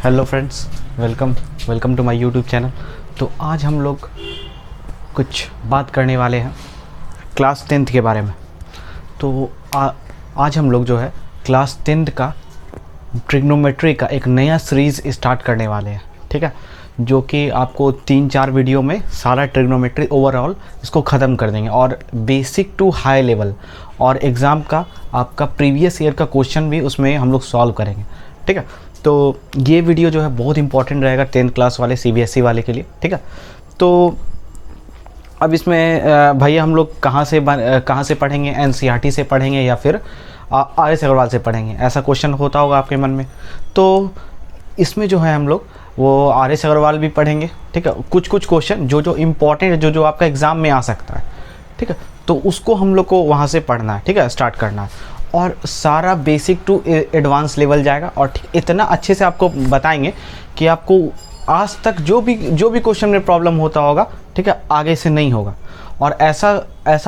Hello friends, welcome to my YouTube channel. तो आज हम लोग कुछ बात करने वाले हैं क्लास 10th के बारे में। तो आज हम लोग जो है क्लास 10th का ट्रिग्नोमेट्री का एक नया सीरीज़ स्टार्ट करने वाले हैं, ठीक है, जो कि आपको 3-4 वीडियो में सारा ट्रिग्नोमेट्री ओवरऑल इसको ख़त्म कर देंगे और बेसिक टू हाई लेवल और एग्ज़ाम का आपका प्रीवियस ईयर का क्वेश्चन भी उसमें हम लोग सॉल्व करेंगे, ठीक है। तो ये वीडियो जो है बहुत इंपॉर्टेंट रहेगा 10th क्लास वाले सीबीएसई वाले के लिए, ठीक है। तो अब इसमें भैया हम लोग कहाँ से पढ़ेंगे, एनसीईआरटी से पढ़ेंगे या फिर आर.एस. अग्रवाल से पढ़ेंगे, ऐसा क्वेश्चन होता होगा आपके मन में। तो इसमें जो है हम लोग वो आर.एस. अग्रवाल भी पढ़ेंगे, ठीक है। कुछ क्वेश्चन जो इम्पोर्टेंट जो आपका एग्ज़ाम में आ सकता है, ठीक है, तो उसको हम लोग को वहाँ से पढ़ना है, ठीक है, स्टार्ट करना है। और सारा बेसिक टू एडवांस लेवल जाएगा और इतना अच्छे से आपको बताएंगे कि आपको आज तक जो भी क्वेश्चन में प्रॉब्लम होता होगा, ठीक है, आगे से नहीं होगा। और ऐसा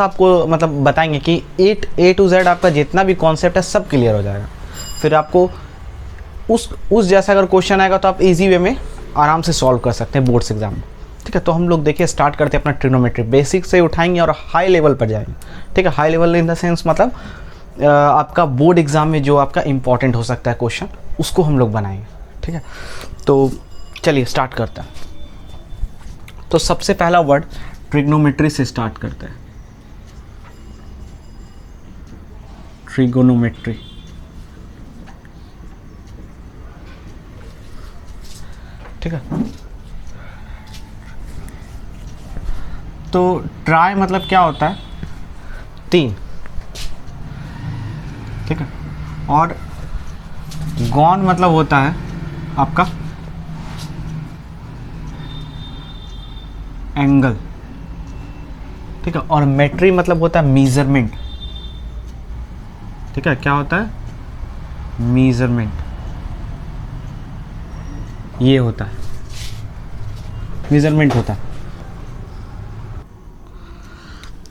आपको मतलब बताएंगे कि ए टू जेड आपका जितना भी कॉन्सेप्ट है सब क्लियर हो जाएगा। फिर आपको उस जैसा अगर क्वेश्चन आएगा तो आप इजी वे में आराम से सॉल्व कर सकते हैं बोर्ड्स एग्जाम में, ठीक है। तो हम लोग देखिए स्टार्ट करते हैं अपना ट्रिग्नोमेट्री, बेसिक से उठाएंगे और हाई लेवल पर जाएंगे, ठीक है। High level in the sense मतलब आपका बोर्ड एग्ज़ाम में जो आपका इम्पॉर्टेंट हो सकता है क्वेश्चन, उसको हम लोग बनाएंगे, ठीक है। तो चलिए स्टार्ट करते हैं। तो सबसे पहला वर्ड ट्रिग्नोमेट्री से स्टार्ट करते हैं। ट्रिगोनोमेट्री, ठीक है। तो ट्राई मतलब क्या होता है, 3, ठीक है। और गॉन मतलब होता है आपका एंगल, ठीक है। और मेट्री मतलब होता है मेजरमेंट, ठीक है। क्या होता है, मेजरमेंट, ये होता है मेजरमेंट होता है।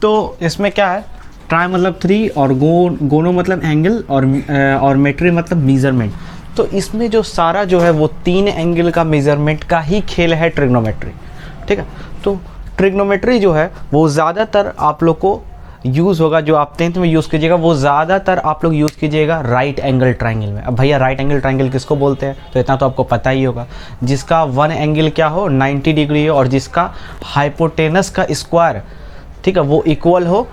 तो इसमें क्या है, ट्राई मतलब 3 और गोनो मतलब एंगल और मेट्री मतलब मेजरमेंट। तो इसमें जो सारा जो है वो 3 एंगल का मेजरमेंट का ही खेल है ट्रिग्नोमेट्री, ठीक है। तो ट्रिग्नोमेट्री जो है वो ज़्यादातर आप लोग को यूज़ होगा, जो आप 10th में यूज़ कीजिएगा वो ज़्यादातर आप लोग यूज़ कीजिएगा राइट एंगल ट्रायंगल में। अब भैया राइट एंगल ट्रायंगल किसको बोलते हैं, तो इतना तो आपको पता ही होगा, जिसका 1 एंगल क्या हो 90 डिग्री हो और जिसका हाइपोटेनस का स्क्वायर, ठीक है, वो इक्वल हो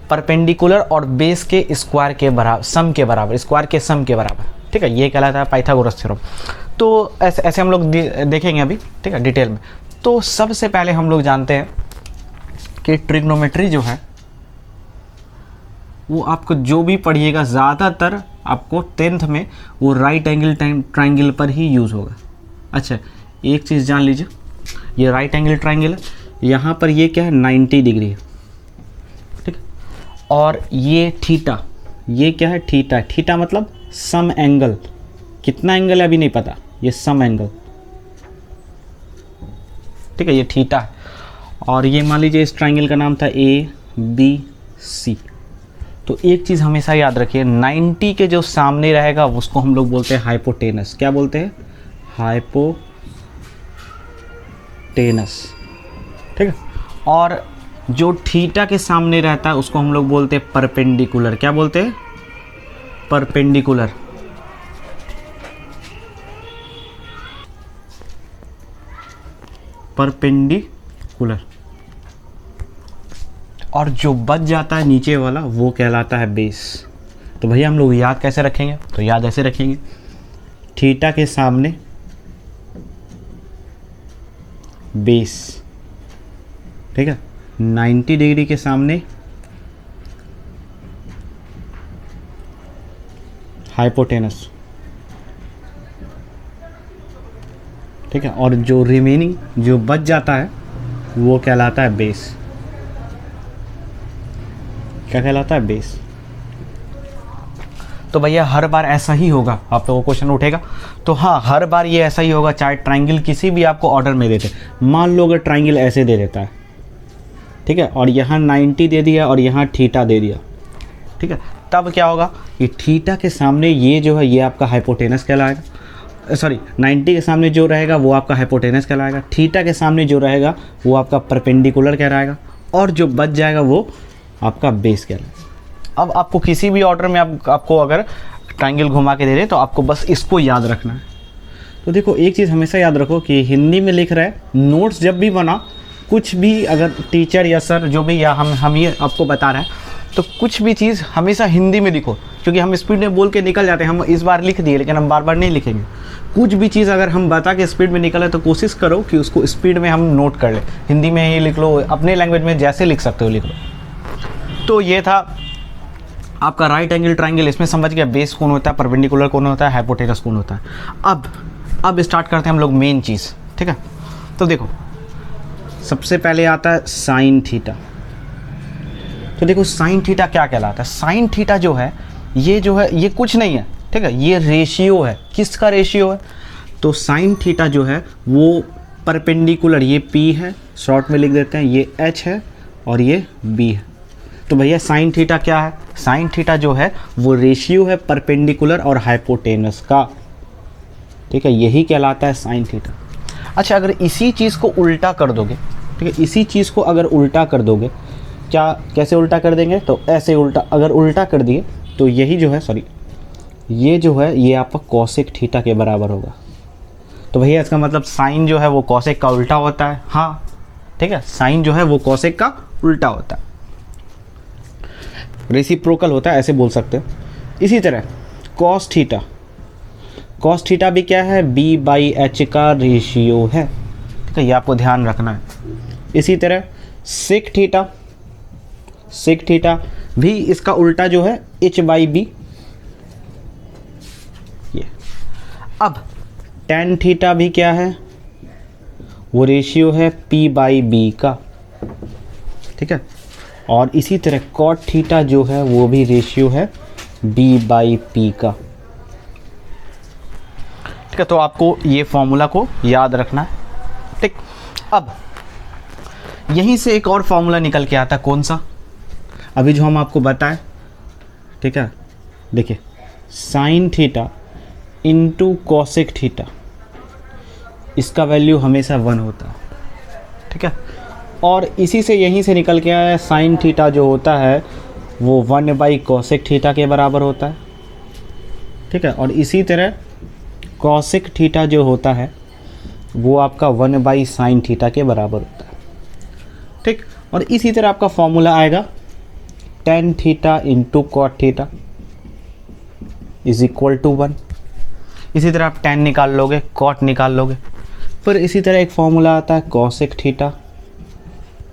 परपेंडिकुलर और बेस के स्क्वायर के बराबर, सम के बराबर, स्क्वायर के सम के बराबर, ठीक है। ये कहलाता है पाइथागोरस थ्योरम। तो ऐसे हम लोग देखेंगे अभी, ठीक है, डिटेल में। तो सबसे पहले हम लोग जानते हैं कि ट्रिग्नोमेट्री जो है वो आपको जो भी पढ़िएगा ज़्यादातर आपको 10th में वो राइट एंगल ट्रायंगल पर ही यूज़ होगा। अच्छा, एक चीज़ जान लीजिए, ये राइट एंगल ट्रायंगल है, यहाँ पर ये क्या है 90 डिग्री है, और ये थीटा, ये क्या है थीटा, थीटा मतलब सम एंगल, कितना एंगल है अभी नहीं पता, ये सम एंगल, ठीक है, ये थीटा है। और ये मान लीजिए इस ट्रायंगल का नाम था ABC। तो एक चीज़ हमेशा याद रखिए, 90 के जो सामने रहेगा उसको हम लोग बोलते हैं हाइपोटेनस। क्या बोलते हैं, हाइपोटेनस, ठीक है। और जो थीटा के सामने रहता है उसको हम लोग बोलते हैं परपेंडिकुलर। क्या बोलते हैं, परपेंडिकुलर, परपेंडिकुलर। और जो बच जाता है नीचे वाला वो कहलाता है बेस। तो भैया हम लोग याद कैसे रखेंगे, तो याद ऐसे रखेंगे, थीटा के सामने बेस, ठीक है, 90 डिग्री के सामने हाइपोटेनस, ठीक है। और जो रिमेनिंग जो बच जाता है वो कहलाता है बेस। क्या कहलाता है, बेस। तो भैया हर बार ऐसा ही होगा, आप लोगों को क्वेश्चन उठेगा तो हाँ हर बार ये ऐसा ही होगा, चाहे ट्रायंगल किसी भी आपको ऑर्डर में देते। मान लो अगर ट्रायंगल ऐसे दे देता है, ठीक है, और यहाँ 90 दे दिया और यहाँ थीटा दे दिया, ठीक है, तब क्या होगा कि थीटा के सामने ये जो है ये आपका हाइपोटेनस कहलाएगा सॉरी 90 के सामने जो रहेगा वो आपका हाइपोटेनस कहलाएगा, थीटा के सामने जो रहेगा वो आपका परपेंडिकुलर कहलाएगा, और जो बच जाएगा वो आपका बेस कहलाएगा। अब आपको किसी भी ऑर्डर में आपको अगर ट्रायंगल घुमा के दे रहे तो आपको बस इसको याद रखना है। तो देखो एक चीज़ हमेशा याद रखो कि हिंदी में लिख रहा है, नोट्स जब भी बना, कुछ भी अगर टीचर या सर जो भी या हम ये आपको बता रहे हैं तो कुछ भी चीज़ हमेशा हिंदी में लिखो, क्योंकि हम स्पीड में बोल के निकल जाते हैं। हम इस बार लिख दिए लेकिन हम बार बार नहीं लिखेंगे। कुछ भी चीज़ अगर हम बता के स्पीड में निकले तो कोशिश करो कि उसको स्पीड में हम नोट कर ले। हिंदी में ही लिख लो, अपने लैंग्वेज में जैसे लिख सकते हो लिख लो। तो ये था आपका राइट एंगल ट्रायंगल। इसमें समझ गया बेस कौन होता है, परपेंडिकुलर कौन होता है, हाइपोटेनस कौन होता है। अब स्टार्ट करते हैं हम लोग मेन चीज़, ठीक है। तो देखो सबसे पहले आता है साइन थीटा। तो देखो साइन थीटा क्या कहलाता है। साइन थीटा जो है ये कुछ नहीं है, ठीक है, ये रेशियो है। किसका रेशियो है? तो साइन थीटा जो है वो परपेंडिकुलर, ये P है, शॉर्ट में लिख देते हैं, ये H है और ये B है। तो भैया साइन थीटा क्या है? साइन थीटा जो है वो रेशियो है परपेंडिकुलर और हाइपोटेनस का, ठीक है, यही कहलाता है साइन थीटा। अच्छा, अगर इसी चीज़ को उल्टा कर दोगे, ठीक है, इसी चीज़ को अगर उल्टा कर दोगे, क्या कैसे उल्टा कर देंगे? तो ऐसे उल्टा, अगर उल्टा कर दिए तो यही जो है, सॉरी, ये जो है ये आपका कॉसेक थीटा के बराबर होगा। तो भैया इसका मतलब साइन जो है वो कॉसेक का उल्टा होता है। हाँ, ठीक है, साइन जो है वो कॉसेक का उल्टा होता है, रेसिप्रोकल होता है, ऐसे बोल सकते हो। इसी तरह कॉस थीटा, कॉस थीटा भी क्या है? B/H का रेशियो है, ठीक है, ये आपको ध्यान रखना है। इसी तरह सेक थीटा, सेक थीटा भी इसका उल्टा जो है H/B। ये अब टेन थीटा भी क्या है? वो रेशियो है P/B का, ठीक है। और इसी तरह कॉट थीटा जो है वो भी रेशियो है B/P का, ठीक है। तो आपको ये फॉर्मूला को याद रखना है, ठीक। अब यहीं से एक और फॉर्मूला निकल के आता है, कौन सा? अभी जो हम आपको बताएं, ठीक है, देखिए sine theta into cosec theta, इसका वैल्यू हमेशा 1 होता है, ठीक है। और इसी से यहीं से निकल के आया साइन थीटा जो होता है वो 1/कॉसेक थीटा के बराबर होता है, ठीक है। और इसी तरह कॉसेक थीटा जो होता है वो आपका 1/साइन थीटा के बराबर होता है, ठीक। और इसी तरह आपका फॉर्मूला आएगा tan theta into cot theta is equal to 1। इसी तरह आप टेन निकाल लोगे, कॉट निकाल लोगे। फिर इसी तरह एक फॉर्मूला आता है cosec theta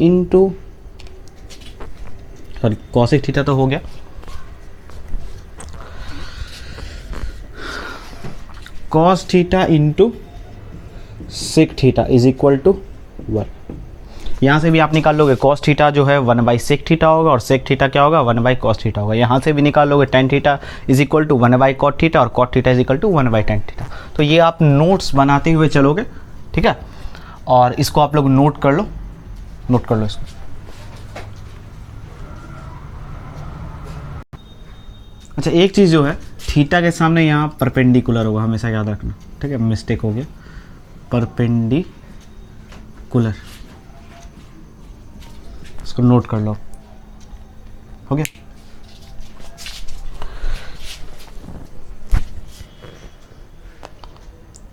into, sorry cosec theta तो हो गया, cos theta into sec theta is equal to 1। यहाँ से भी आप निकाल लोगे, कॉस थीटा जो है 1/सेक थीटा होगा और सेक थीटा क्या होगा? 1/कॉस थीटा होगा। यहाँ से भी निकाल लोगे tan theta is equal to 1/कॉट थीटा और cot theta is equal to 1/टेन थीटा। तो ये आप नोट्स बनाते हुए चलोगे, ठीक है, और इसको आप लोग नोट कर लो, नोट कर लो इसको। अच्छा, एक चीज़ जो है थीटा के सामने यहाँ परपेंडिकुलर होगा, हमेशा याद रखना, ठीक है, मिस्टेक हो गया, परपेंडिकुलर, इसको नोट कर लो, हो गया।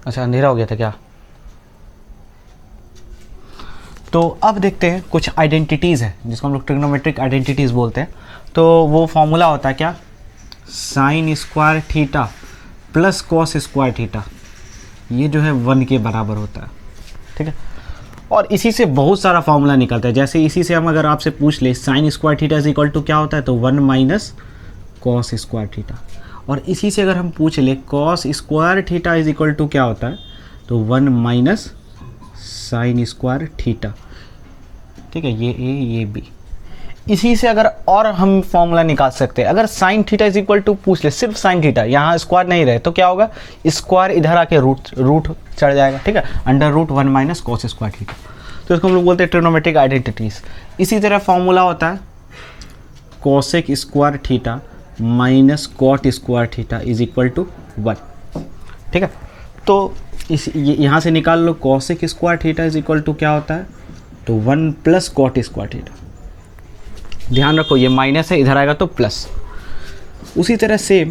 अच्छा, अंधेरा हो गया था क्या? तो अब देखते हैं कुछ आइडेंटिटीज़ है जिसको हम लोग ट्रिग्नोमेट्रिक आइडेंटिटीज़ बोलते हैं। तो वो फॉर्मूला होता है क्या? Sign square theta plus cos square theta, ये जो है 1 के बराबर होता है, ठीक है। और इसी से बहुत सारा फॉर्मूला निकलता है। जैसे इसी से हम अगर आपसे पूछ ले sine square theta is equal to क्या होता है, तो 1 माइनस कॉस स्क्वायर थीटा। और इसी से अगर हम पूछ ले cos square theta is equal to क्या होता है, तो 1 माइनस साइन स्क्वायर थीटा, ठीक है, ये ए ये बी। इसी से अगर और हम फॉर्मूला निकाल सकते हैं, अगर sine theta is equal to पूछ ले, सिर्फ साइन थीटा, यहाँ स्क्वायर नहीं रहे तो क्या होगा, स्क्वायर इधर आके रूट चढ़ जाएगा, ठीक है, √1 माइनस कॉस स्क्वायर थीटा। तो इसको हम लोग बोलते हैं ट्रिग्नोमेट्रिक आइडेंटिटीज। इसी तरह फॉर्मूला होता है cosec square theta minus cot square theta is equal to 1, ठीक है। तो इस यहाँ से निकाल लो, cosec square theta is equal to क्या होता है, तो 1 प्लस कॉट स्क्वायर थीटा। ध्यान रखो ये माइनस है, इधर आएगा तो प्लस। उसी तरह से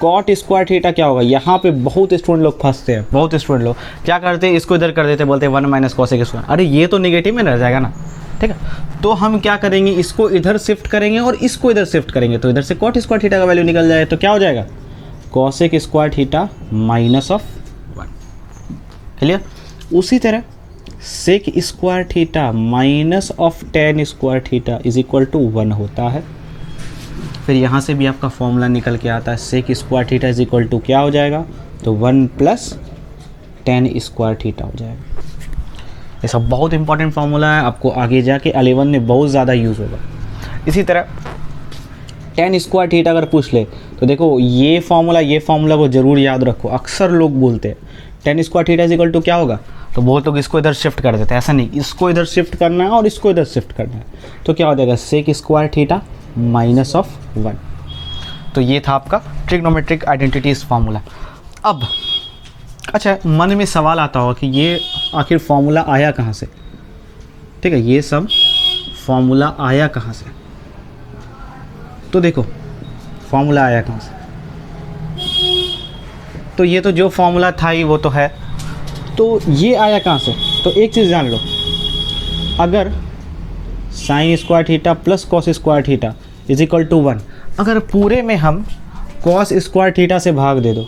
कॉट स्क्वायर थीटा क्या होगा, यहाँ पे बहुत स्टूडेंट लोग फंसते हैं, बहुत स्टूडेंट लोग क्या करते हैं, इसको इधर कर देते हैं, बोलते हैं 1 माइनस कॉसेक स्क्वायर। अरे ये तो नेगेटिव में रह जाएगा ना, ठीक है। तो हम क्या करेंगे, इसको इधर शिफ्ट करेंगे और इसको इधर शिफ्ट करेंगे, तो इधर से कॉट स्क्वायर थीटा का वैल्यू निकल जाएगा, तो क्या हो जाएगा, cosec square theta minus of 1। Clear. उसी तरह sec square theta minus of tan square theta is equal to 1 होता है। फिर यहाँ से भी आपका फॉर्मूला निकल के आता है, sec square theta is equal to क्या हो जाएगा, तो 1 प्लस टेन स्क्वायर थीटा हो जाएगा। ये सब बहुत इंपॉर्टेंट फार्मूला है, आपको आगे जाके 11 में बहुत ज़्यादा यूज़ होगा। इसी तरह टेन स्क्वायर थीटा अगर पूछ ले तो देखो ये फार्मूला को ज़रूर याद रखो। अक्सर लोग बोलते हैं tan square theta is equal to क्या होगा, तो बहुत लोग इसको इधर शिफ्ट कर देते हैं। ऐसा नहीं, इसको इधर शिफ्ट करना है और इसको इधर शिफ्ट करना है, तो क्या हो जाएगा, sec square theta minus of 1। तो ये था आपका ट्रिग्नोमेट्रिक आइडेंटिटीज फार्मूला। अब अच्छा मन में सवाल आता होगा कि ये आखिर फार्मूला आया कहाँ से, ठीक है, ये सब फार्मूला आया कहाँ से। तो देखो फार्मूला आया कहाँ से, तो ये तो जो फार्मूला था ही वो तो है, तो ये आया कहाँ से। तो एक चीज़ जान लो, अगर sine square theta plus cos square theta is equal to 1, अगर पूरे में हम कॉस स्क्वायर थीटा से भाग दे दो,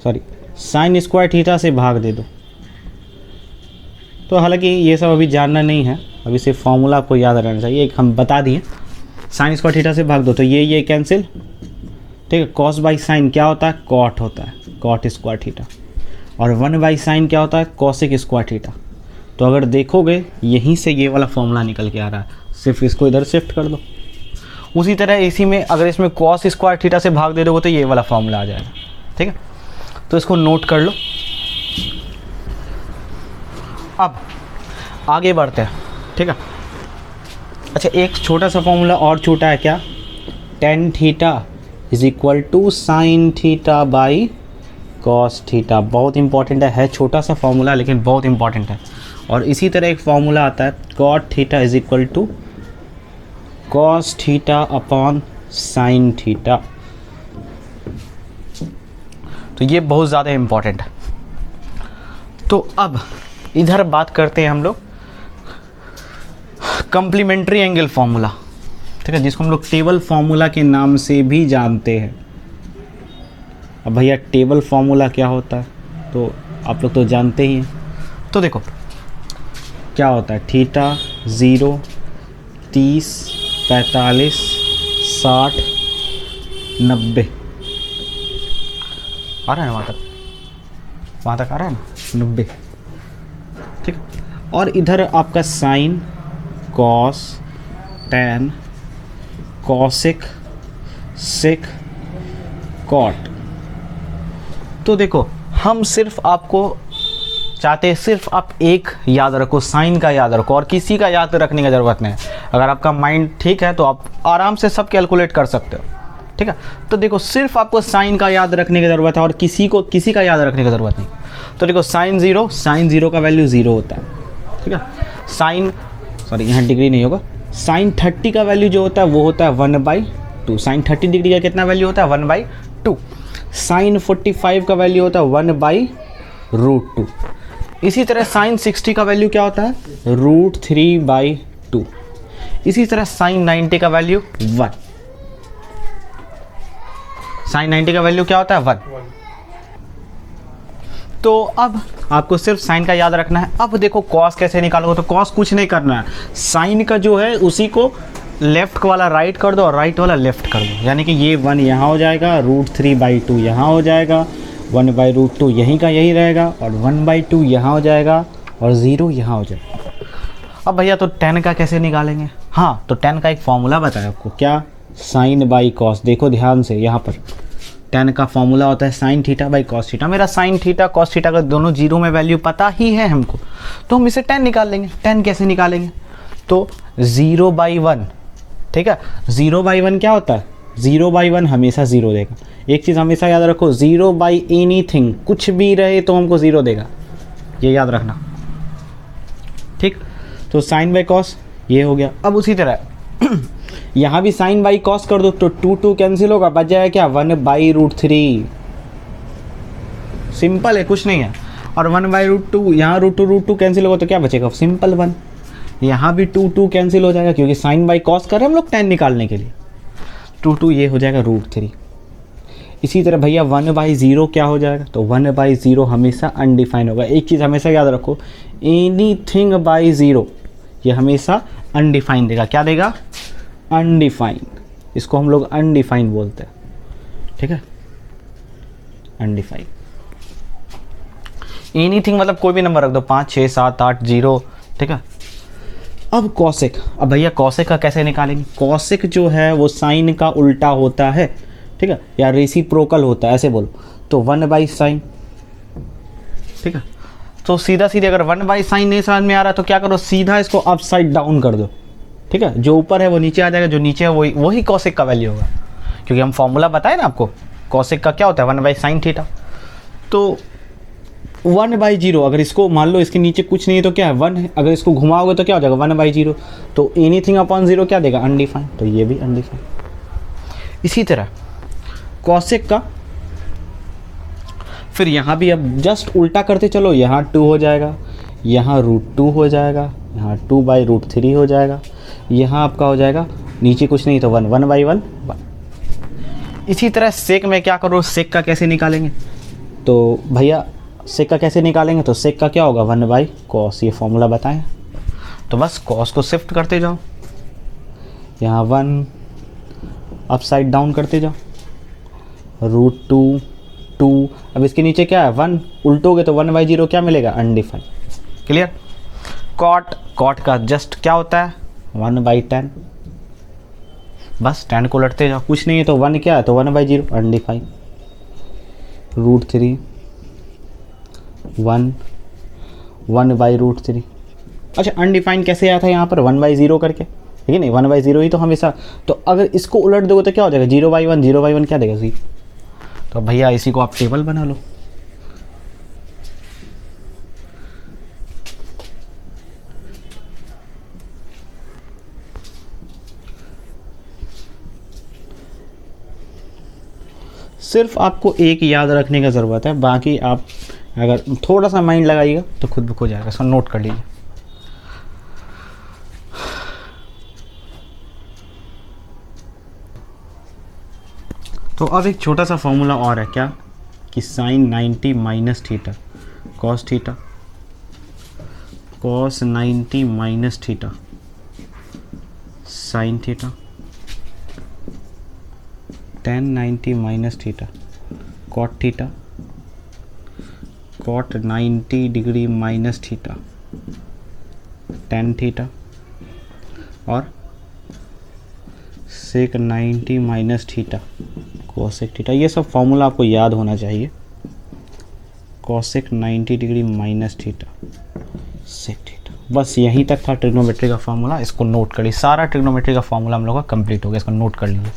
सॉरी साइन स्क्वायर थीटा से भाग दे दो, तो हालांकि ये सब अभी जानना नहीं है, अभी सिर्फ फार्मूला आपको याद रहना चाहिए। एक हम बता दिए, साइन स्क्वायर थीटा से भाग दो तो ये कैंसिल, ठीक है। कॉस बाई साइन क्या होता है, कॉट होता है, कॉट स्क्वायर थीटा। और 1 बाई साइन क्या होता है, कॉसेक स्क्वायर थीटा। तो अगर देखोगे यहीं से ये वाला फॉर्मूला निकल के आ रहा है, सिर्फ इसको इधर शिफ्ट कर दो। उसी तरह इसी में अगर इसमें कॉस स्क्वायर थीटा से भाग दे दोगे तो ये वाला फॉर्मूला आ जाएगा, ठीक है। तो इसको नोट कर लो। अब आगे बढ़ते हैं, ठीक है। अच्छा एक छोटा सा फॉर्मूला और छोटा है क्या, tan theta is equal to sine theta by cos theta. बहुत इंपॉर्टेंट है छोटा सा फॉर्मूला लेकिन बहुत इंपॉर्टेंट है। और इसी तरह एक फॉर्मूला आता है cot theta is equal to cos theta upon sine theta. तो ये बहुत ज़्यादा इम्पॉर्टेंट है। तो अब इधर बात करते हैं हम लोग कम्प्लीमेंट्री एंगल फार्मूला, ठीक है, जिसको हम लोग टेबल फार्मूला के नाम से भी जानते हैं। अब भैया टेबल फार्मूला क्या होता है तो आप लोग तो जानते ही हैं। तो देखो क्या होता है, थीटा 0, 30, 45, 60, 90 आ रहा है ना, वहाँ तक आ रहा है ना, 90, ठीक है। और इधर आपका साइन, कॉस, टैन, कॉसेक, सेक, कॉट। तो देखो हम सिर्फ आपको चाहते हैं सिर्फ आप एक याद रखो, साइन का याद रखो और किसी का याद रखने की ज़रूरत नहीं है। अगर आपका माइंड ठीक है तो आप आराम से सब कैलकुलेट कर सकते हो, ठीक है। तो देखो सिर्फ आपको साइन का याद रखने की ज़रूरत है और किसी का याद रखने की ज़रूरत नहीं। तो देखो साइन ज़ीरो का वैल्यू 0 होता है, ठीक है। साइन सॉरी यहाँ डिग्री नहीं होगा, साइन 30 का वैल्यू जो होता है वो होता है 1/2। साइन 30 डिग्री का कितना वैल्यू होता है, 1/2। साइन 45 का वैल्यू होता है 1/√2। इसी तरह साइन 60 का वैल्यू क्या होता है, √3/2। इसी तरह साइन 90 का वैल्यू 1। साइन 90 का वैल्यू क्या होता है, 1। तो अब आपको सिर्फ साइन का याद रखना है। अब देखो कॉस कैसे निकालोगे, तो कॉस कुछ नहीं करना है, साइन का जो है उसी को लेफ्ट वाला राइट कर दो और राइट वाला लेफ्ट कर दो। यानी कि ये 1 यहाँ हो जाएगा, √3/2 यहाँ हो जाएगा, 1/√2 यहीं का यही रहेगा और 1/2 यहाँ हो जाएगा और 0 यहाँ हो जाएगा। अब भैया तो tan का कैसे निकालेंगे, हाँ तो tan का एक फॉर्मूला बताया आपको, क्या, साइन बाई कॉस। देखो ध्यान से यहाँ पर tan का फॉर्मूला होता है sign theta by cos theta. मेरा साइन थीटा कॉस थीटा का दोनों 0 में वैल्यू पता ही है हमको, तो हम इसे tan निकाल लेंगे। tan कैसे निकालेंगे, तो 0/1, ठीक है। 0/1 क्या होता है, 0/1 हमेशा 0 देगा। एक चीज़ हमेशा याद रखो, 0 बाई एनीथिंग, कुछ भी रहे तो हमको 0 देगा, ये याद रखना, ठीक। तो साइन बाई कॉस ये हो गया। अब उसी तरह यहाँ भी साइन बाई कॉस कर दो तो 2 कैंसिल होगा, बच जाएगा क्या 1/√3। सिंपल है, कुछ नहीं है। और 1/√2, यहाँ √2 कैंसिल होगा तो क्या बचेगा, सिंपल 1। यहाँ भी 2 कैंसिल हो जाएगा क्योंकि साइन बाई कॉस कर रहे हैं हम लोग tan निकालने के लिए। 2 ये हो जाएगा √3। इसी तरह भैया 1/0 क्या हो जाएगा, तो 1/0 हमेशा अनडिफाइन होगा। एक चीज़ हमेशा याद रखो, एनीथिंग बाई 0 ये हमेशा अनडिफाइन देगा। क्या देगा, अनडिफाइन। इसको हम लोग अनडिफाइन बोलते हैं, ठीक है, अनडिफाइन। एनीथिंग मतलब कोई भी नंबर रख दो, 5 6 7 8 0, ठीक है। अब कॉसेक, अब भैया कॉसेक का कैसे निकालेंगे। कॉसेक जो है वो साइन का उल्टा होता है, ठीक है, या रेसिप्रोकल होता है, ऐसे बोलो। तो 1/sin, ठीक है। तो सीधा सीधे अगर 1/sin नहीं समझ में आ रहा तो क्या करो, सीधा इसको अपसाइड डाउन कर दो, ठीक है। जो ऊपर है वो नीचे आ जाएगा, जो नीचे है वही कॉसेक का वैल्यू होगा, क्योंकि हम फॉर्मूला बताए ना आपको, कॉसेक का क्या होता है 1/sin थीटा। तो 1/0, अगर इसको मान लो इसके नीचे कुछ नहीं है तो क्या है 1 है, अगर इसको घुमाओगे तो क्या हो जाएगा 1/0। तो एनीथिंग अपॉन 0 क्या देगा, अनडिफाइन, तो ये भी अनडिफाइन। इसी तरह कॉसेक का फिर यहाँ भी अब जस्ट उल्टा करते चलो, यहाँ 2 हो जाएगा, यहाँ √2 हो जाएगा, यहाँ 2/√3 हो जाएगा, यहाँ आपका हो जाएगा नीचे कुछ नहीं तो 1/1। इसी तरह सेक में क्या करो, सेक का कैसे निकालेंगे, तो भैया सेक का कैसे निकालेंगे, तो सेक का क्या होगा 1/cos, ये फॉर्मूला बताएं। तो बस cos को शिफ्ट करते जाओ, यहाँ 1 अपसाइड डाउन करते जाओ, √2 2, अब इसके नीचे क्या है 1, उल्टोगे तो 1/0 क्या मिलेगा, अनडिफाइन। क्लियर। कॉट का जस्ट क्या होता है 1/tan, बस tan को लटते जाओ, कुछ नहीं है तो 1 क्या है तो 1/0 अनडिफाइन। √3 1/√3। अच्छा अनडिफाइंड कैसे आया था यहाँ पर 1/0 करके, ठीक है नहीं 1/0 ही तो हमेशा। तो अगर इसको उलट दोगे तो क्या हो जाएगा 0/1, 0/1 क्या देगा 0। तो भैया इसी को आप टेबल बना लो। सिर्फ आपको एक याद रखने का ज़रूरत है, बाकी आप अगर थोड़ा सा माइंड लगाइएगा तो खुद ब खुद जाएगा। इसको नोट कर लीजिए। तो अब एक छोटा सा फॉर्मूला और है क्या, कि sin 90 minus theta cos theta, cos 90 minus theta sin theta, tan 90 minus theta cot theta, cot 90 degree minus theta tan theta, और sec 90 minus theta cosec theta. ये सब फॉर्मूला आपको याद होना चाहिए। cosec 90 degree minus theta sec theta, बस यहीं तक था ट्रिग्नोमेट्री का फॉर्मूला। इसको नोट करिए, सारा ट्रिग्नोमेट्री का फॉर्मूला हम लोग का कंप्लीट हो गया। इसको नोट कर लीजिए।